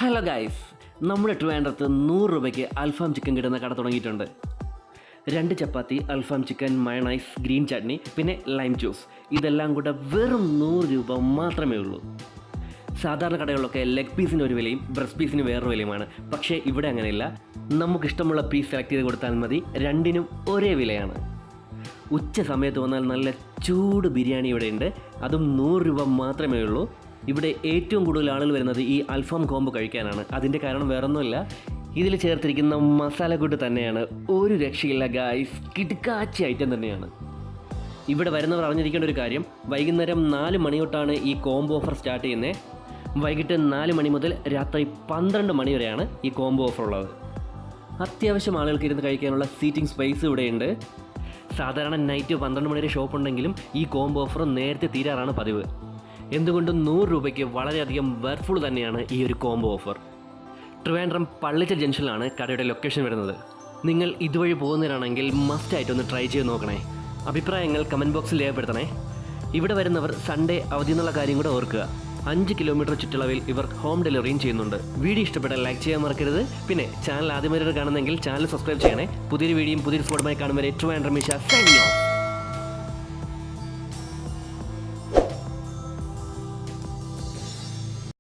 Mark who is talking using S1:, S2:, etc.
S1: Hello guys, നമ്മുടെ ട്രിവാൻഡ്രത്ത് 100 രൂപയ്ക്ക് അൽഫാം ചിക്കൻ കിട്ടുന്ന കട തുടങ്ങിയിട്ടുണ്ട്. 2 ചപ്പാത്തി, അൽഫാം ചിക്കൻ, മയണൈസ്, ഗ്രീൻ ചട്നി, പിന്നെ ലൈം ജ്യൂസ്. ഇതെല്ലാം കൂടെ വെറും 100 രൂപ മാത്രമേ ഉള്ളൂ. സാധാരണ കടകളിലൊക്കെ ലെഗ് പീസിന് ഒരു വിലയും ബ്രസ്റ്റ് പീസിന് വേറൊരു വിലയുമാണ്. പക്ഷേ ഇവിടെ അങ്ങനെയില്ല. നമുക്കിഷ്ടമുള്ള പീസ് സെലക്ട് ചെയ്ത് കൊടുത്താൽ മതി, രണ്ടിനും ഒരേ വിലയാണ്. ഉച്ച സമയത്ത് വന്നാൽ നല്ല ചൂട് ബിരിയാണി ഇവിടെയുണ്ട്. അതും 100 രൂപ മാത്രമേ ഉള്ളൂ. ഇവിടെ ഏറ്റവും കൂടുതൽ ആളുകൾ വരുന്നത് ഈ അൽഫാം കോംബോ കഴിക്കാനാണ്. അതിൻ്റെ കാരണം വേറൊന്നുമില്ല, ഇതിൽ ചേർത്തിരിക്കുന്ന മസാലക്കൂട്ട് തന്നെയാണ്. ഒരു രക്ഷയില്ല ഗായ്സ്, കിടുക്കാച്ചി ഐറ്റം തന്നെയാണ്. ഇവിടെ വരുന്നവർ അറിഞ്ഞിരിക്കേണ്ട ഒരു കാര്യം, വൈകുന്നേരം 4 മണി തൊട്ടാണ് ഈ കോംബോ ഓഫർ സ്റ്റാർട്ട് ചെയ്യുന്നത്. വൈകിട്ട് 4 മണി മുതൽ രാത്രി 12 മണി വരെയാണ് ഈ കോംബോ ഓഫർ ഉള്ളത്. അത്യാവശ്യം ആളുകൾക്ക് ഇരുന്ന് കഴിക്കാനുള്ള സീറ്റിംഗ് സ്പേസ് ഇവിടെയുണ്ട്. സാധാരണ നൈറ്റ് 12 മണി വരെ ഷോപ്പ് ഉണ്ടെങ്കിലും ഈ കോംബോ ഓഫർ നേരത്തെ തീരാറാണ് പതിവ്. എന്തുകൊണ്ടും 100 രൂപയ്ക്ക് വളരെയധികം വെർഫുൾ തന്നെയാണ് ഈ ഒരു കോംബോ ഓഫർ. ട്രിവാൻഡ്രം പള്ളിച്ചൽ ജംഗ്ഷനിലാണ് കടയുടെ ലൊക്കേഷൻ വരുന്നത്. നിങ്ങൾ ഇതുവഴി പോകുന്നവരാണെങ്കിൽ മസ്റ്റായിട്ടൊന്ന് ട്രൈ ചെയ്ത് നോക്കണേ. അഭിപ്രായങ്ങൾ കമൻറ്റ് ബോക്സിൽ രേഖപ്പെടുത്തണേ. ഇവിടെ വരുന്നവർ സൺഡേ അവധി എന്നുള്ള കാര്യം കൂടെ ഓർക്കുക. 5 കിലോമീറ്റർ ചുറ്റളവിൽ ഇവർ ഹോം ഡെലിവറിയും ചെയ്യുന്നുണ്ട്. വീഡിയോ ഇഷ്ടപ്പെട്ടാൽ ലൈക്ക് ചെയ്യാൻ മറക്കരുത്. പിന്നെ ചാനൽ ആദ്യമായിട്ട് കാണുന്നെങ്കിൽ ചാനൽ സബ്സ്ക്രൈബ് ചെയ്യണേ. പുതിയൊരു വീഡിയോയും പുതിയൊരു സ്പോട്ടുമായി കാണും വരെ ട്രിവാൻഡ്രം മീശ സൈനിങ് ഓഫ്.